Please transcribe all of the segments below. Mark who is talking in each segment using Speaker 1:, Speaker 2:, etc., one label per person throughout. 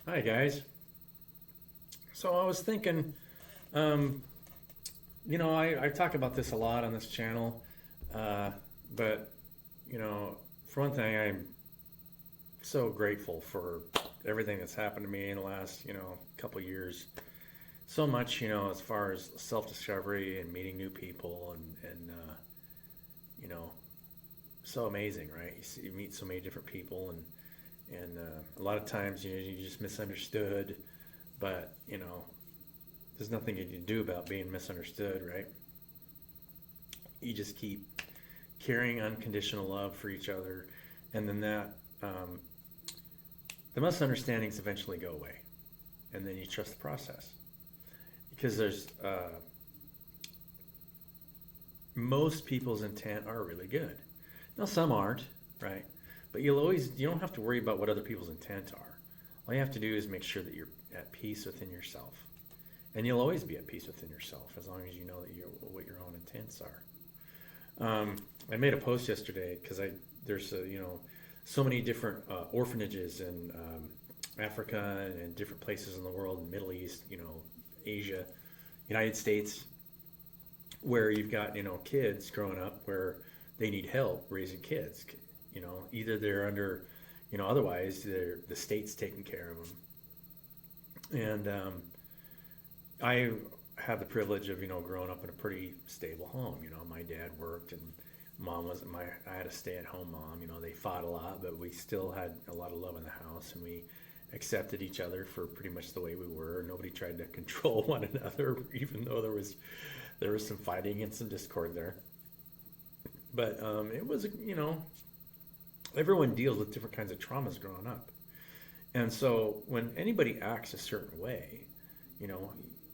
Speaker 1: Hi guys. So I was thinking, um, I talk about this a lot on this channel, uh, but for one thing, I'm so grateful for everything that's happened to me in the last, couple years. So much, as far as self-discovery and meeting new people and you know, so amazing, right? You meet so many different people and a lot of times, you're just misunderstood, but there's nothing you can do about being misunderstood, right? You just keep carrying unconditional love for each other, and then um, the misunderstandings eventually go away, and then you trust the process because there's most people's intent are really good. Now some aren't, right? But you don't have to worry about what other people's intent are. All you have to do is make sure that you're at peace within yourself, and you'll always be at peace within yourself as long as you know that what your own intents are. I made a post yesterday because I there's so many different orphanages in Africa and different places in the world, Middle East, Asia, United States, where you've got kids growing up where they need help raising kids. Either they're under, otherwise the state's taking care of them, and I had the privilege of growing up in a pretty stable home. My dad worked and mom wasn't my. I had a stay-at-home mom. They fought a lot, but we still had a lot of love in the house, and we accepted each other for pretty much the way we were. Nobody tried to control one another, even though there was some fighting and some discord there. But it was everyone deals with different kinds of traumas growing up, and so when anybody acts a certain way, you know,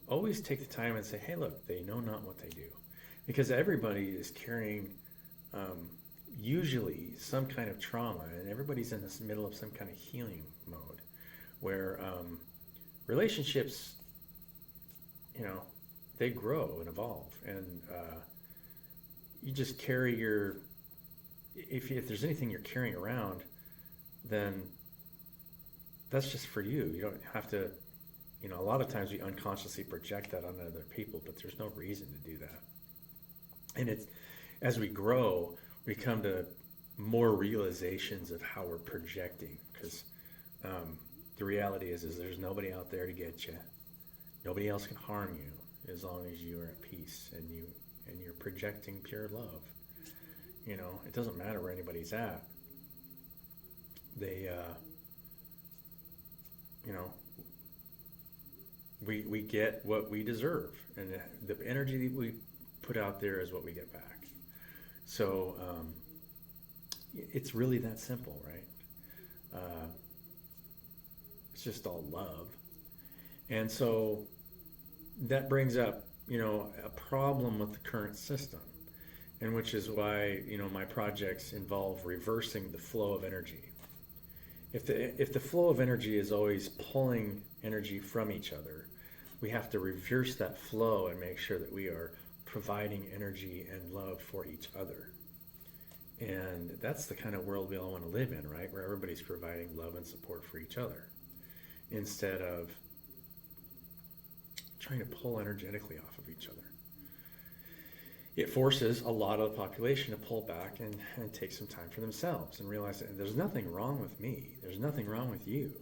Speaker 1: always take the time and say, hey, look, they know not what they do. Because everybody is carrying um, usually some kind of trauma, and everybody's in this middle of some kind of healing mode where relationships, you know, they grow and evolve. And you just carry if there's anything you're carrying around, then that's just for you. You don't have to, a lot of times we unconsciously project that on other people, but there's no reason to do that. And it's as we grow, we come to more realizations of how we're projecting. Because the reality is there's nobody out there to get you. Nobody else can harm you as long as you are at peace and you're projecting pure love. It doesn't matter where anybody's at. They, you know, we get what we deserve, and the energy that we put out there is what we get back. So it's really that simple, right? It's just all love. And so that brings up, a problem with the current system, and which is why, my projects involve reversing the flow of energy. If the flow of energy is always pulling energy from each other, we have to reverse that flow and make sure that we are providing energy and love for each other. And that's the kind of world we all want to live in, right? Where everybody's providing love and support for each other instead of trying to pull energetically off of each other. It forces a lot of the population to pull back and take some time for themselves and realize that there's nothing wrong with me. There's nothing wrong with you.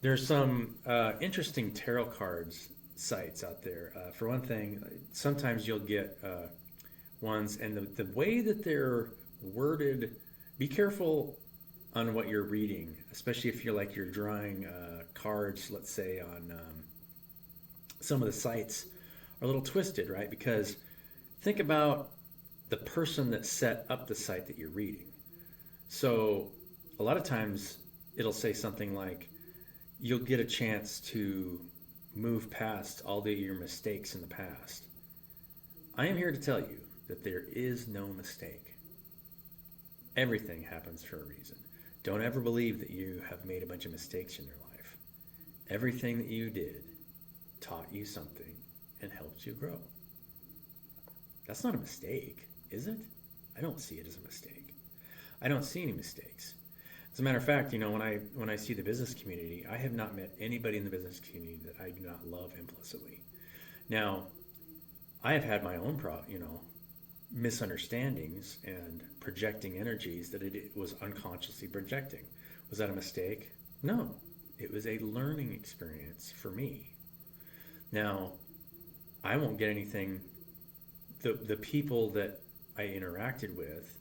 Speaker 1: There's some interesting tarot cards sites out there. For one thing, sometimes you'll get ones, and the way that they're worded, be careful on what you're reading, especially if you're drawing cards, let's say, on some of the sites are a little twisted, right? Because think about the person that set up the site that you're reading. So a lot of times it'll say something like, you'll get a chance to move past all your mistakes in the past. I am here to tell you that there is no mistake. Everything happens for a reason. Don't ever believe that you have made a bunch of mistakes in your life. Everything that you did taught you something and helped you grow. That's not a mistake, is it? I don't see it as a mistake. I don't see any mistakes. As a matter of fact, when I see the business community, I have not met anybody in the business community that I do not love implicitly. Now, I have had my own misunderstandings and projecting energies that it was unconsciously projecting. Was that a mistake? No, it was a learning experience for me. Now, I won't get anything. The people that I interacted with,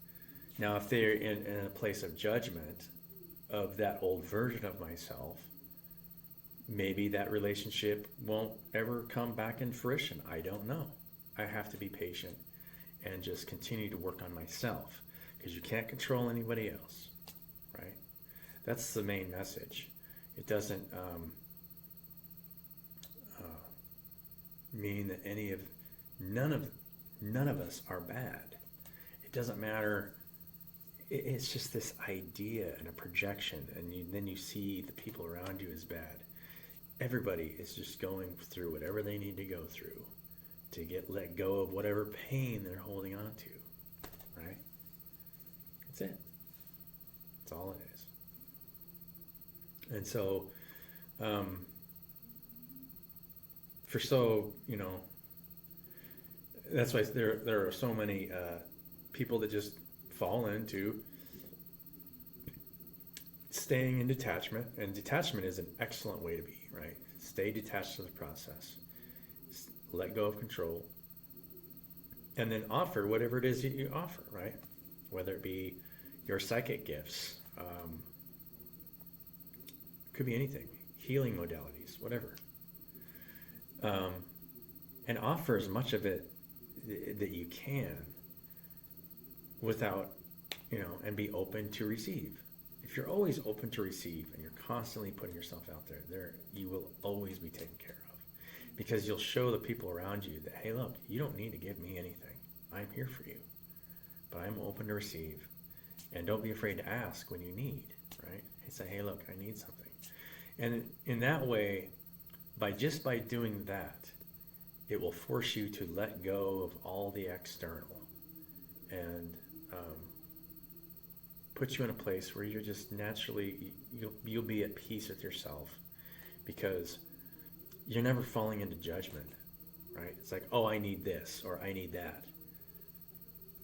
Speaker 1: now if they're in a place of judgment of that old version of myself, maybe that relationship won't ever come back in fruition. I don't know. I have to be patient and just continue to work on myself, because you can't control anybody else, right? That's the main message. It doesn't mean that none of us are bad. It doesn't matter. It's just this idea and a projection, and then you see the people around you as bad. Everybody is just going through whatever they need to go through to let go of whatever pain they're holding on to, right? That's it. That's all it is. And so, that's why there are so many people that just fall into staying in detachment, and detachment is an excellent way to be, right? Stay detached to the process, let go of control, and then offer whatever it is that you offer, right? Whether it be your psychic gifts, could be anything, healing modalities, whatever, and offer as much of it that you can without, and be open to receive. If you're always open to receive and you're constantly putting yourself out there, you will always be taken care of, because you'll show the people around you that, hey, look, you don't need to give me anything. I'm here for you, but I'm open to receive. And don't be afraid to ask when you need, right? Say, hey, look, I need something. And in that way, by doing that, it will force you to let go of all the external and put you in a place where you're just naturally, you'll be at peace with yourself, because you're never falling into judgment, right? It's like, oh, I need this or I need that.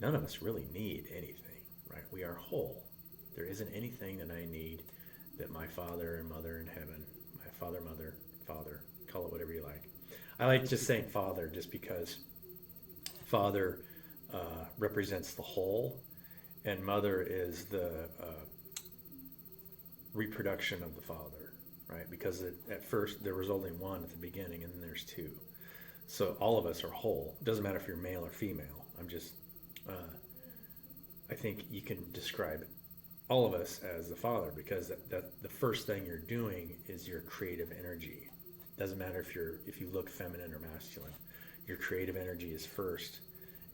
Speaker 1: None of us really need anything, right? We are whole. There isn't anything that I need that my father and mother in heaven, my father, mother, father, call it whatever you like. I like just saying father just because father represents the whole, and mother is the reproduction of the father, right? Because at first there was only one at the beginning, and then there's two. So all of us are whole. It doesn't matter if you're male or female. I think you can describe all of us as the father, because that the first thing you're doing is your creative energy. Doesn't matter if you look feminine or masculine. Your creative energy is first,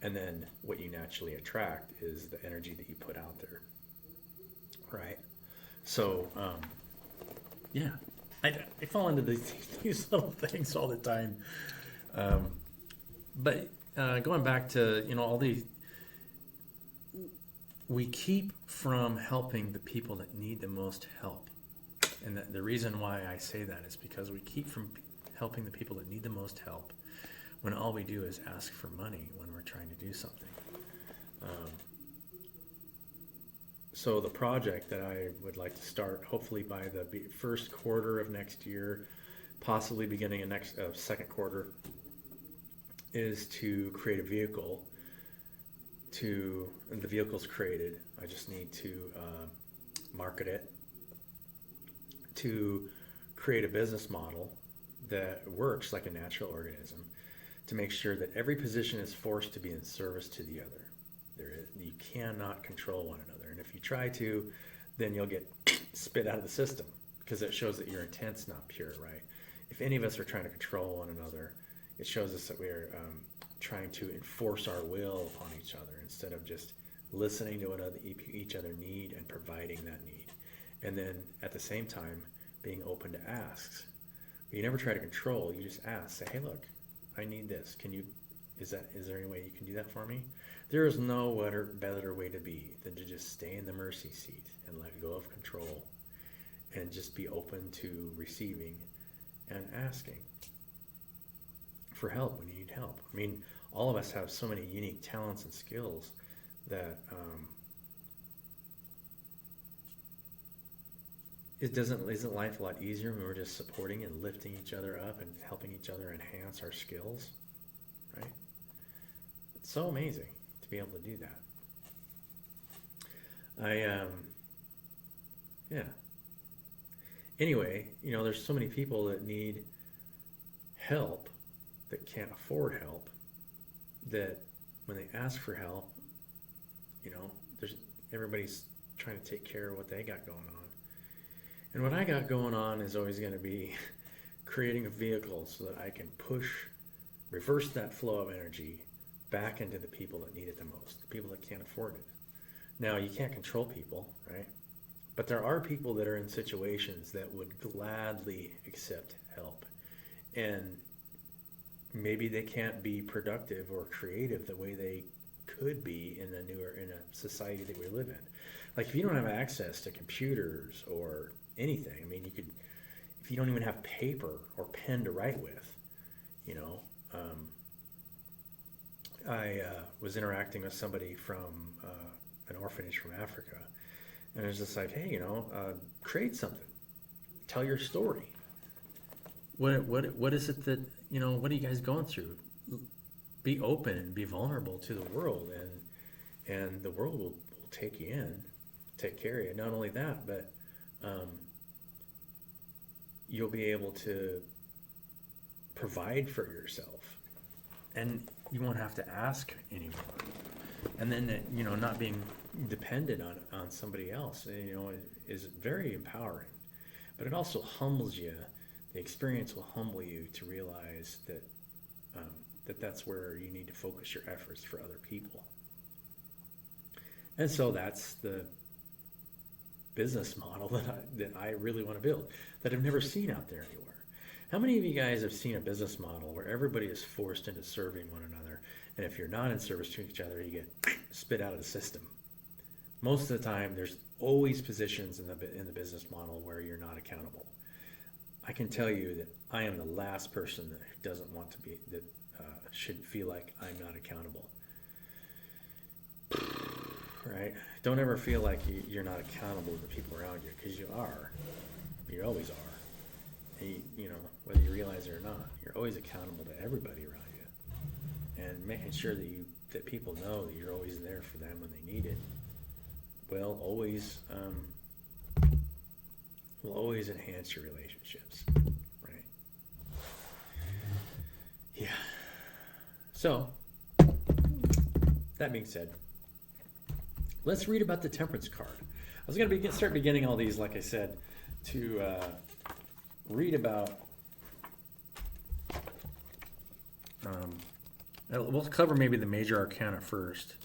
Speaker 1: and then what you naturally attract is the energy that you put out there, right? So yeah, I fall into these little things all the time, but going back to all these, we keep from helping the people that need the most help. And the reason why I say that is because we keep from helping the people that need the most help when all we do is ask for money when we're trying to do something. So the project that I would like to start, hopefully by the first quarter of next year, possibly beginning of second quarter, is to create a vehicle. And the vehicle's created. I just need to market it, to create a business model that works like a natural organism, to make sure that every position is forced to be in service to the other. You cannot control one another, and if you try to, then you'll get spit out of the system, because it shows that your intent's not pure, right? If any of us are trying to control one another, it shows us that we're trying to enforce our will upon each other instead of just listening to what each other need and providing that need. And then at the same time, being open to asks. You never try to control, you just ask. Say, hey, look, I need this. Is there any way you can do that for me? There is no better way to be than to just stay in the mercy seat and let go of control and just be open to receiving and asking for help when you need help. I mean, all of us have so many unique talents and skills that isn't life a lot easier when we're just supporting and lifting each other up and helping each other enhance our skills, right? It's so amazing to be able to do that. Yeah. Anyway, there's so many people that need help that can't afford help, that when they ask for help, everybody's trying to take care of what they got going on. And what I got going on is always going to be creating a vehicle so that I can reverse that flow of energy back into the people that need it the most, the people that can't afford it. Now, you can't control people, right? But there are people that are in situations that would gladly accept help. And maybe they can't be productive or creative the way they could be in a society that we live in. Like, if you don't have access to computers or anything, I mean, if you don't even have paper or pen to write with, I was interacting with somebody from an orphanage from Africa, and it was just like, hey, create something, tell your story. What is it that, what are you guys going through? Be open and be vulnerable to the world, and the world will take you in, take care of you. Not only that, but you'll be able to provide for yourself, and you won't have to ask anymore. And then, not being dependent on somebody else, is very empowering. But it also humbles you. The experience will humble you to realize that that's where you need to focus your efforts for other people. And so that's the business model that I really want to build, that I've never seen out there anywhere. How many of you guys have seen a business model where everybody is forced into serving one another, and if you're not in service to each other, you get spit out of the system? Most of the time, there's always positions in the business model where you're not accountable. I can tell you that I am the last person that doesn't want to be, that should feel like I'm not accountable. Right? Don't ever feel like you're not accountable to the people around you, because you are. You always are. And whether you realize it or not, you're always accountable to everybody around you. And making sure that people know that you're always there for them when they need it will always enhance your relationships, right? Yeah. So, that being said, let's read about the Temperance card. I was going to start beginning all these, like I said, to read about. We'll cover maybe the major arcana first.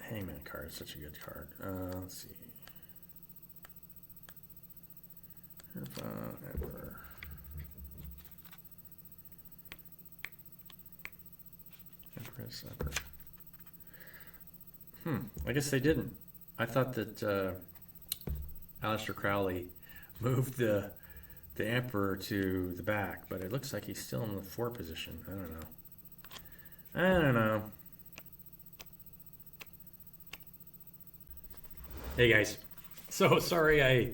Speaker 1: Hangman card is such a good card. Let's see. Emperor. Empress, Emperor. I guess they didn't. I thought that Aleister Crowley moved the Emperor to the back, but it looks like he's still in the 4 position. I don't know. Hey guys, so sorry I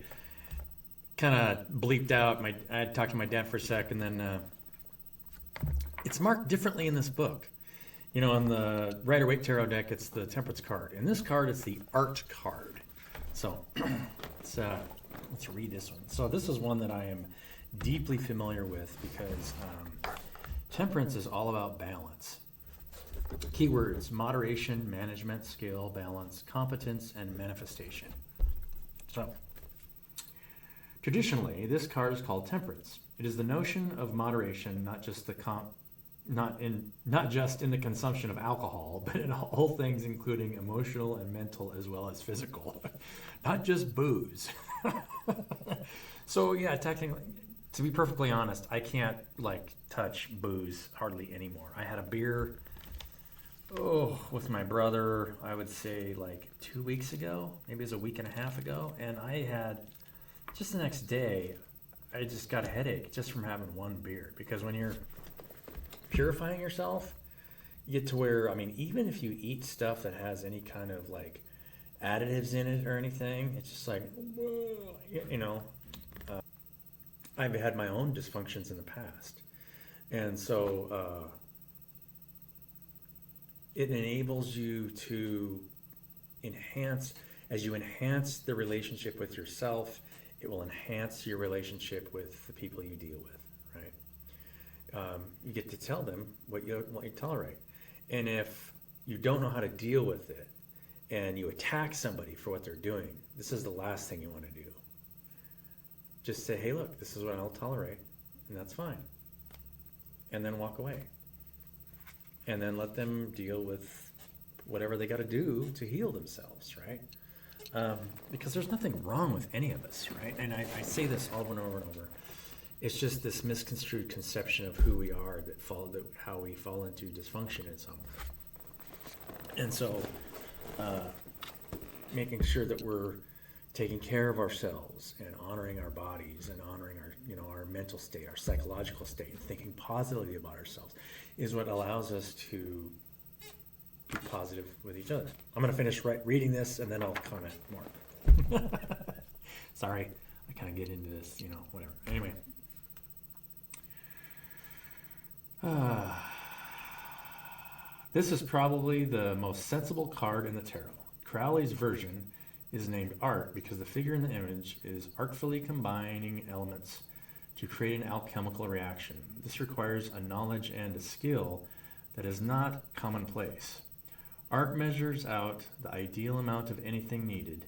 Speaker 1: kind of bleeped out. I had talked to my dad for a sec, and then it's marked differently in this book. On the Rider-Waite Tarot deck, it's the Temperance card. In this card, it's the Art card. So let's read this one. So this is one that I am deeply familiar with, because Temperance is all about balance. Keywords: moderation, management, skill, balance, competence, and manifestation. So, traditionally, this card is called Temperance. It is the notion of moderation, not just in the consumption of alcohol, but in all things, including emotional and mental as well as physical. Not just booze. So yeah, technically, to be perfectly honest, I can't touch booze hardly anymore. I had a beer
Speaker 2: with my brother, I would say like 2 weeks ago, maybe it was a week and a half ago, and I had just the next day, I just got a headache just from having one beer. Because when you're purifying yourself, you get to where, I mean, even if you eat stuff that has any kind of like additives in it or anything, it's just like, you know, I've had my own dysfunctions in the past. And so it enables you to enhance, as you enhance the relationship with yourself, it will enhance your relationship with the people you deal with, right? You get to tell them what you tolerate. And if you don't know how to deal with it and you attack somebody for what they're doing, this is the last thing you want to do. Just say, hey, look, this is what I'll tolerate, and that's fine. And then walk away. And then let them deal with whatever they got to do to heal themselves, right? Because there's nothing wrong with any of us, right? And I say this over and over and over. It's just this misconstrued conception of who we are that how we fall into dysfunction in some way. And so, making sure that we're taking care of ourselves and honoring our bodies and honoring our, our mental state, our psychological state, and thinking positively about ourselves is what allows us to be positive with each other. I'm going to finish reading this and then I'll comment more. Sorry, I kind of get into this, whatever. Anyway. This is probably the most sensible card in the tarot. Crowley's version is named Art because the figure in the image is artfully combining elements to create an alchemical reaction. This requires a knowledge and a skill that is not commonplace. Art measures out the ideal amount of anything needed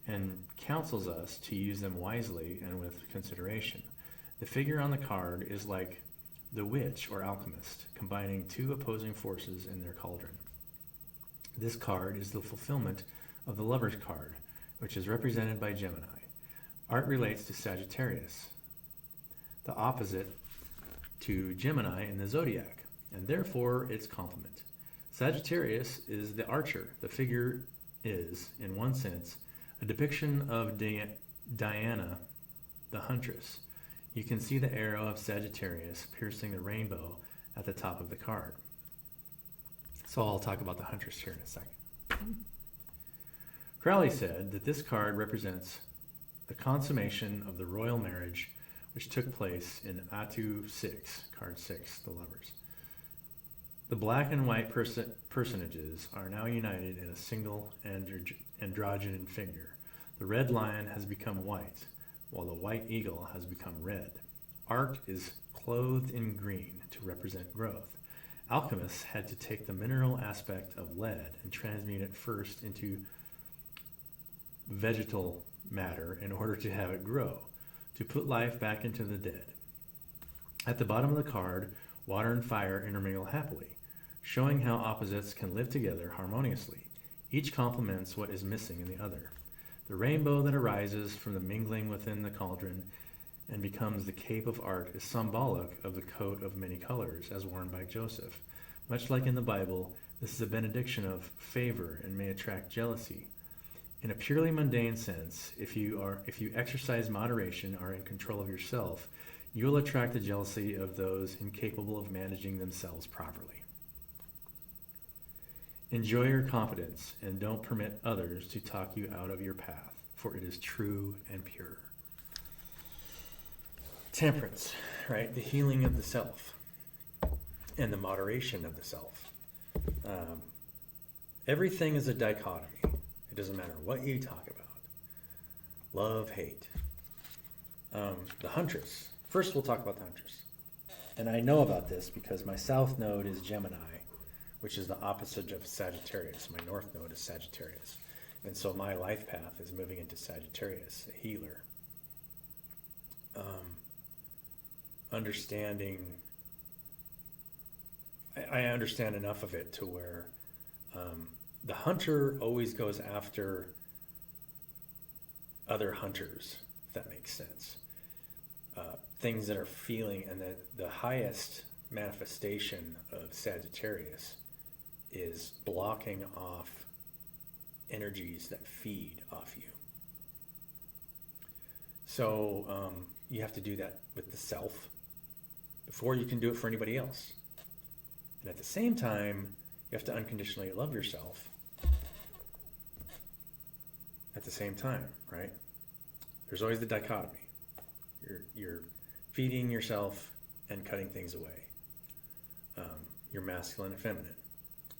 Speaker 2: and counsels us to use them wisely and with consideration. The figure on the card is like the witch or alchemist, combining two opposing forces in their cauldron. This card is the fulfillment of the Lover's card, which is represented by Gemini. Art relates to Sagittarius, the opposite to Gemini in the zodiac, and therefore its complement. Sagittarius is the archer. The figure is, in one sense, a depiction of Diana, the huntress. You can see the arrow of Sagittarius piercing the rainbow at the top of the card. So I'll talk about the huntress here in a second. Crowley said that this card represents the consummation of the royal marriage which took place in Atu 6, card 6, the lovers. The black and white personages are now united in a single androgynous figure. The red lion has become white, while the white eagle has become red. Art is clothed in green to represent growth. Alchemists had to take the mineral aspect of lead and transmute it first into vegetal matter in order to have it grow, to put life back into the dead. At the bottom of the card, water and fire intermingle happily, showing how opposites can live together harmoniously. Each complements what is missing in the other. The rainbow that arises from the mingling within the cauldron and becomes the cape of art is symbolic of the coat of many colors as worn by Joseph. Much like in the Bible, this is a benediction of favor and may attract jealousy. In a purely mundane sense, if you exercise moderation, are in control of yourself, you will attract the jealousy of those incapable of managing themselves properly. Enjoy your confidence and don't permit others to talk you out of your path, for it is true and pure. Temperance, right? The healing of the self and the moderation of the self. Everything is a dichotomy. It doesn't matter what you talk about. Love, hate. The huntress. First, we'll talk about the huntress. And I know about this because my south node is Gemini, which is the opposite of Sagittarius. My north node is Sagittarius. And so my life path is moving into Sagittarius, a healer. Understanding, I understand enough of it to where the hunter always goes after other hunters, if that makes sense. Things that are feeling, and the highest manifestation of Sagittarius
Speaker 1: is blocking off energies that feed off you. So you have to do that with the self before you can do it for anybody else. And at the same time, you have to unconditionally love yourself at the same time, right? There's always the dichotomy. You're feeding yourself and cutting things away. You're masculine and feminine.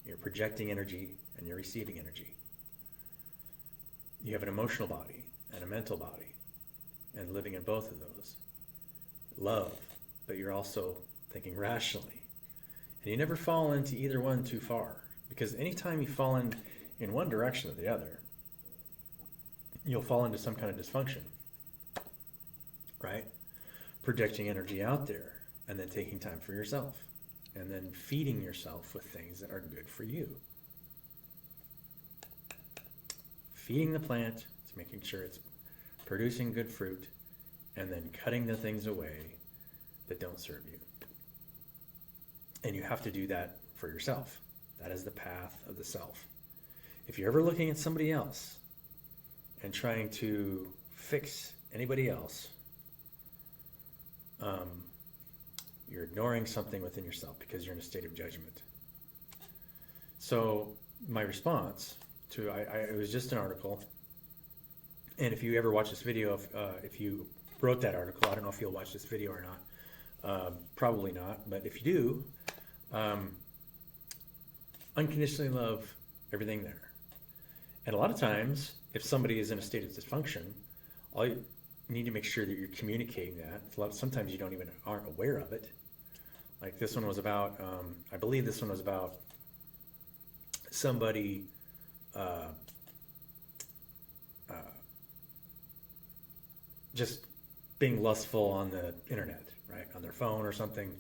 Speaker 1: You're projecting energy and you're receiving energy. You have an emotional body and a mental body, and living in both of those. Love, but you're also thinking rationally. And you never fall into either one too far, because anytime you fall in one direction or the other, you'll fall into some kind of dysfunction, right? Projecting energy out there and then taking time for yourself and then feeding yourself with things that are good for you. Feeding the plant, it's making sure it's producing good fruit, and then cutting the things away that don't serve you. And you have to do that for yourself. That is the path of the self. If you're ever looking at somebody else and trying to fix anybody else, you're ignoring something within yourself because you're in a state of judgment. So my response to, it was just an article, and if you ever watch this video, if you wrote that article, I don't know if you'll watch this video or not, probably not, but if you do, unconditionally love everything there. And a lot of times, if somebody is in a state of dysfunction, all you need to make sure that you're communicating that. Sometimes you aren't aware of it. Like this one was about, I believe this one was about somebody just being lustful on the internet, right, on their phone or something,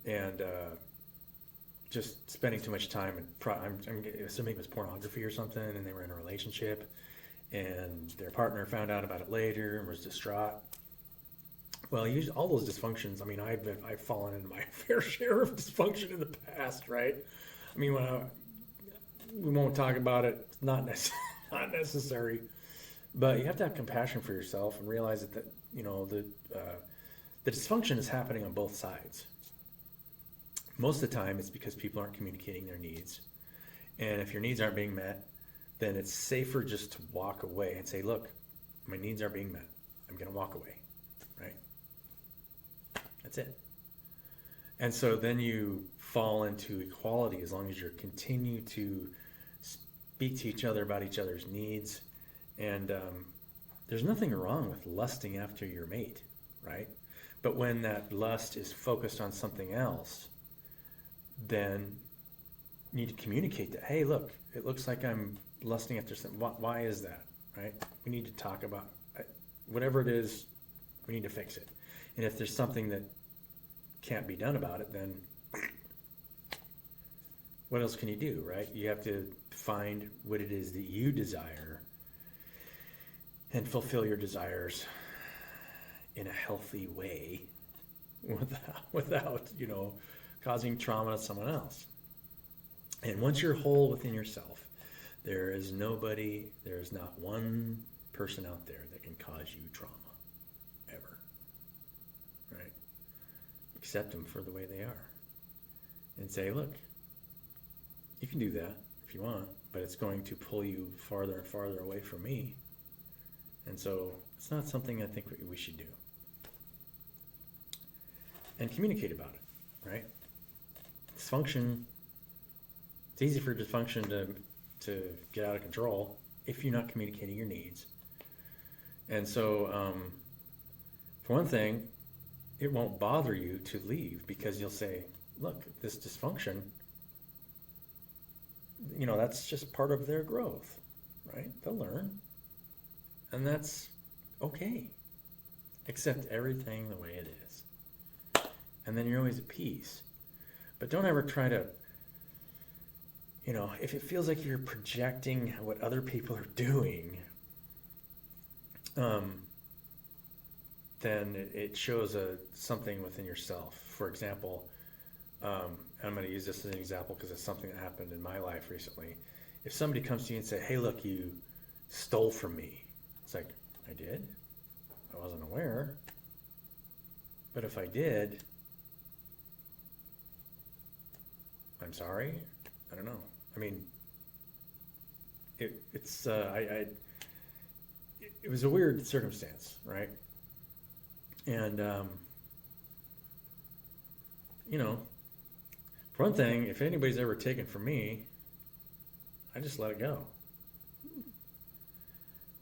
Speaker 1: and just spending too much time, and I'm assuming it was pornography or something, and they were in a relationship, and their partner found out about it later and was distraught. Well, all those dysfunctions, I mean, I've fallen into my fair share of dysfunction in the past, right? I mean, we won't talk about it, it's not necessary, but you have to have compassion for yourself and realize that the dysfunction is happening on both sides. Most of the time, it's because people aren't communicating their needs. And if your needs aren't being met, then it's safer just to walk away and say, look, my needs aren't being met. I'm going to walk away, right? That's it. And so then you fall into equality as long as you continue to speak to each other about each other's needs. And there's nothing wrong with lusting after your mate, right? But when that lust is focused on something else, then you need to communicate that, hey, look, it looks like I'm lusting after something. Why is that, right? We need to talk about whatever it is, we need to fix it. And if there's something that can't be done about it, then what else can you do, right? You have to find what it is that you desire and fulfill your desires in a healthy way without causing trauma to someone else. And once you're whole within yourself, there is not one person out there that can cause you trauma, ever, right? Accept them for the way they are and say, look, you can do that if you want, but it's going to pull you farther and farther away from me. And so it's not something I think we should do. And communicate about it, right? Dysfunction, it's easy for dysfunction to get out of control if you're not communicating your needs. And so, for one thing, it won't bother you to leave because you'll say, look, this dysfunction, that's just part of their growth, right? They'll learn. And that's okay. Accept everything the way it is. And then you're always at peace. But don't ever try to, if it feels like you're projecting what other people are doing, then it shows something within yourself. For example, and I'm going to use this as an example because it's something that happened in my life recently. If somebody comes to you and say, hey, look, you stole from me. It's like, I did? I wasn't aware. But if I did, I'm sorry. I don't know. I mean, it was a weird circumstance, right? And, you know, for one thing, if anybody's ever taken from me, I just let it go.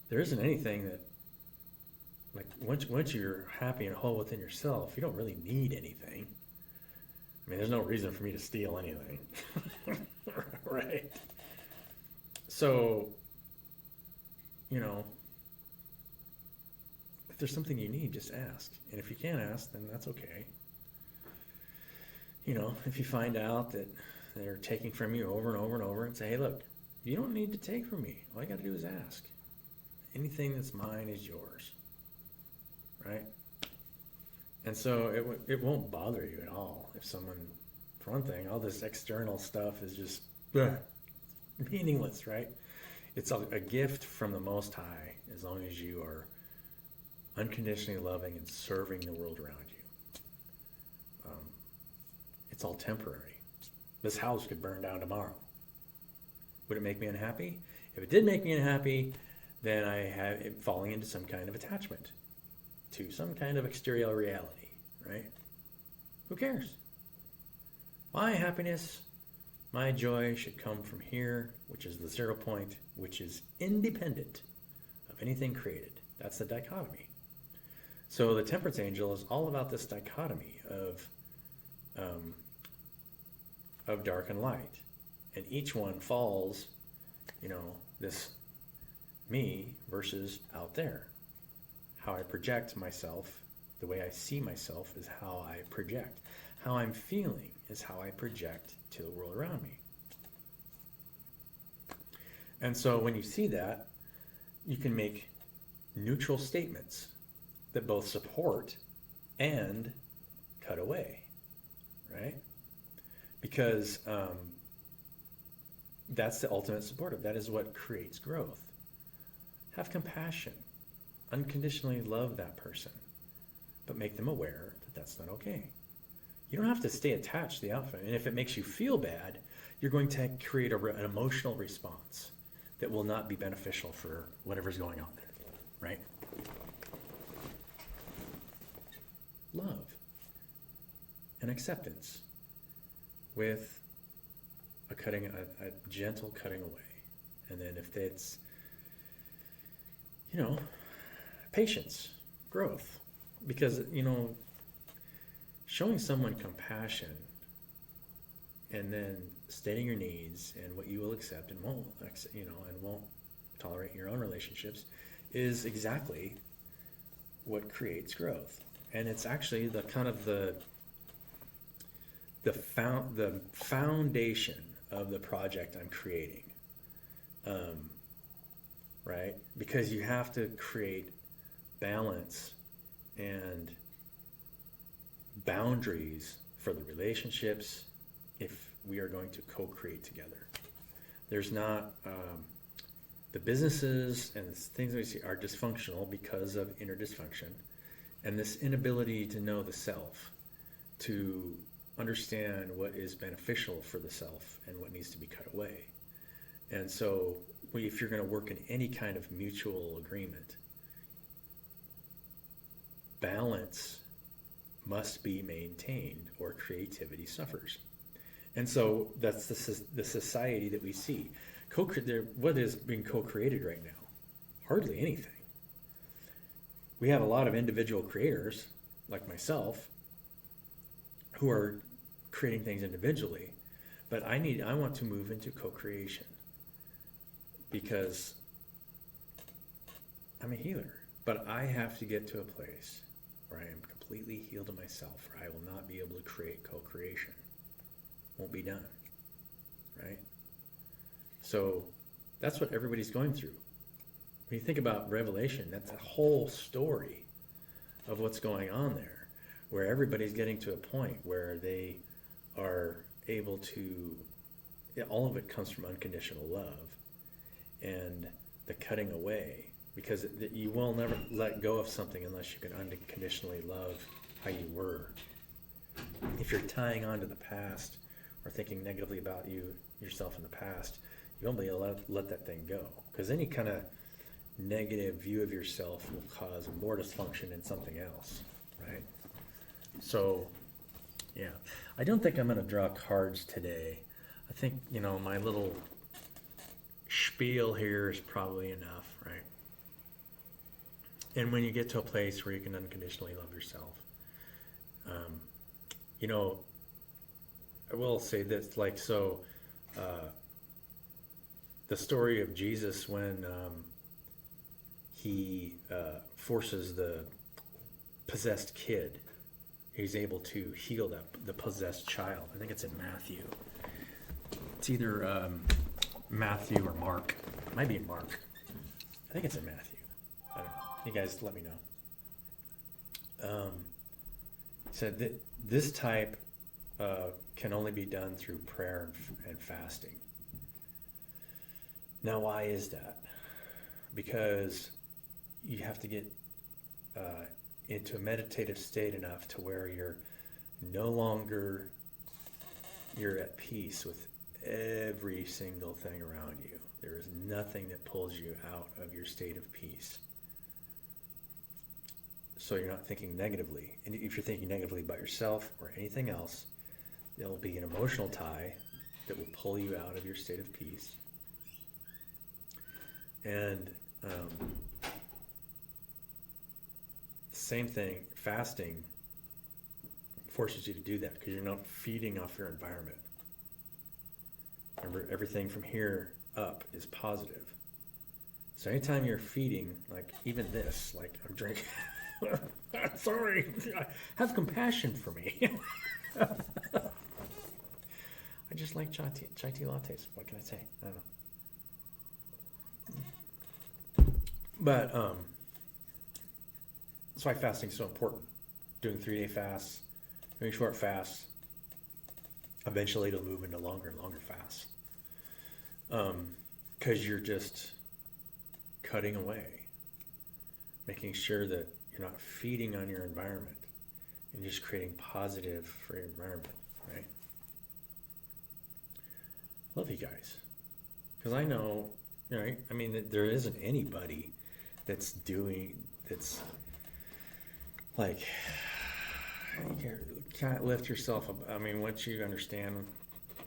Speaker 1: There isn't anything that, like, once you're happy and whole within yourself, you don't really need anything. I mean, there's no reason for me to steal anything. Right? So, you know, if there's something you need, just ask. And if you can't ask, then that's okay. You know, if you find out that they're taking from you over and over and over, and say, hey, look, you don't need to take from me. All you got to do is ask. Anything that's mine is yours. Right? And so it won't bother you at all if someone, for one thing, all this external stuff is just meaningless, right? It's a gift from the Most High as long as you are unconditionally loving and serving the world around you. It's all temporary. This house could burn down tomorrow. Would it make me unhappy? If it did make me unhappy, then I have it falling into some kind of attachment to some kind of exterior reality, right? Who cares? My happiness, my joy should come from here, which is the 0 point, which is independent of anything created. That's the dichotomy. So the Temperance Angel is all about this dichotomy of dark and light. And each one falls, you know, this me versus out there. How I project myself, the way I see myself is how I project. How I'm feeling is how I project to the world around me. And so when you see that, you can make neutral statements that both support and cut away, right? Because that's the ultimate supportive. That is what creates growth. Have compassion. Unconditionally love that person, but make them aware that that's not okay. You don't have to stay attached to the outfit. And if it makes you feel bad, you're going to create an emotional response that will not be beneficial for whatever's going on there, right? Love and acceptance with a gentle cutting away. And then if it's, you know, patience, growth, because, you know, showing someone compassion and then stating your needs and what you will accept and won't, you know, and won't tolerate in your own relationships is exactly what creates growth. And it's actually the kind of the foundation of the project I'm creating, right? Because you have to create balance and boundaries for the relationships if we are going to co-create together. There's not, the businesses and the things that we see are dysfunctional because of inner dysfunction and this inability to know the self, to understand what is beneficial for the self and what needs to be cut away. And so if you're going to work in any kind of mutual agreement, balance must be maintained or creativity suffers. And so that's the society that we see. What is being co-created right now? Hardly anything. We have a lot of individual creators, like myself, who are creating things individually, but I want to move into co-creation because I'm a healer, but I have to get to a place where I am completely healed to myself, or I will not be able to create co-creation. Won't be done, right? So that's what everybody's going through. When you think about Revelation, that's a whole story of what's going on there, where everybody's getting to a point where they are able to, all of it comes from unconditional love and the cutting away, because you will never let go of something unless you can unconditionally love how you were. If you're tying on to the past or thinking negatively about yourself in the past, you won't be able to let that thing go, because any kind of negative view of yourself will cause more dysfunction in something else, right? So, yeah, I don't think I'm going to draw cards today. I think, my little spiel here is probably enough, right? And when you get to a place where you can unconditionally love yourself, I will say this, the story of Jesus when he forces the possessed kid, he's able to heal the possessed child. I think it's in Matthew. It's either Matthew or Mark. It might be in Mark. I think it's in Matthew. I don't know. You guys let me know. Said that this type can only be done through prayer and fasting. Now, why is that? Because you have to get into a meditative state enough to where you're at peace with every single thing around you. There is nothing that pulls you out of your state of peace. So you're not thinking negatively. And if you're thinking negatively about yourself or anything else, there'll be an emotional tie that will pull you out of your state of peace. And same thing, fasting forces you to do that because you're not feeding off your environment. Remember, everything from here up is positive. So anytime you're feeding, like even this, like I'm drinking, sorry, have compassion for me. I just like chai tea lattes. What can I say? I don't know. But that's why fasting is so important. Doing 3-day fasts, doing short fasts. Eventually it'll move into longer and longer fasts. Because you're just cutting away, making sure that you're not feeding on your environment and just creating positive for your environment, right? Love you guys. Because I know, right? I mean, that there isn't anybody that's like, you can't lift yourself up. I mean, once you understand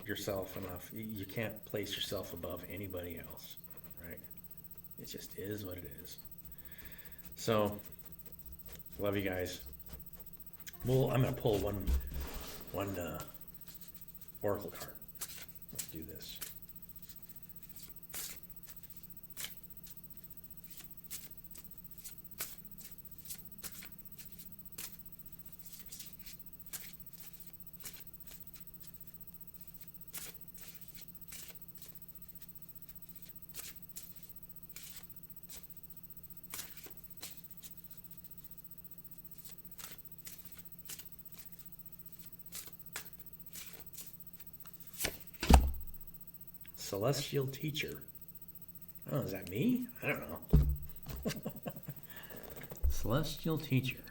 Speaker 1: yourself enough, you can't place yourself above anybody else, right? It just is what it is. So, love you guys. Well, I'm going to pull one oracle card. Let's do this. Celestial teacher. Oh, is that me? I don't know. Celestial teacher.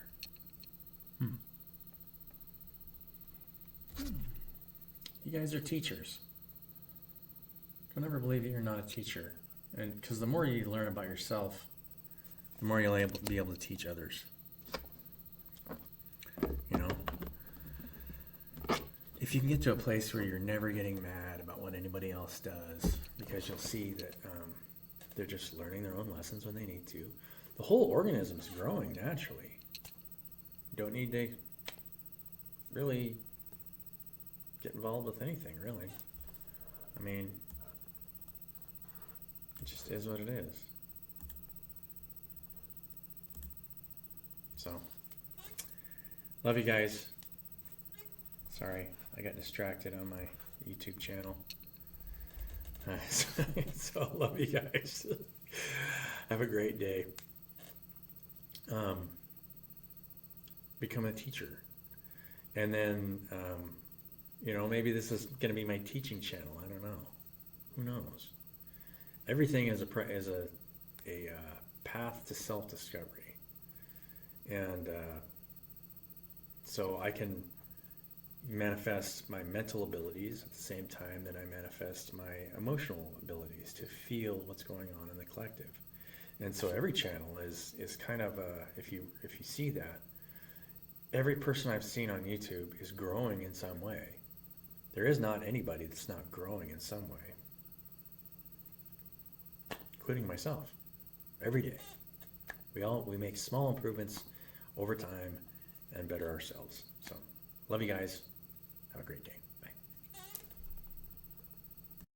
Speaker 1: You guys are teachers. Don't ever believe that you're not a teacher. And because the more you learn about yourself, the more you'll be able to teach others. You know? If you can get to a place where you're never getting mad about what anybody else does, because you'll see that they're just learning their own lessons when they need to. The whole organism is growing naturally. You don't need to really get involved with anything, really. I mean, it just is what it is. So, love you guys. Sorry, I got distracted on my YouTube channel. So, love you guys. Have a great day. Become a teacher. And then You know, maybe this is going to be my teaching channel. I don't know. Who knows? Everything is a path to self-discovery. And so I can manifest my mental abilities at the same time that I manifest my emotional abilities to feel what's going on in the collective. And so every channel is kind of if you see that, every person I've seen on YouTube is growing in some way. There is not anybody that's not growing in some way, including myself. Every day, we make small improvements over time and better ourselves. So, love you guys. Have a great day.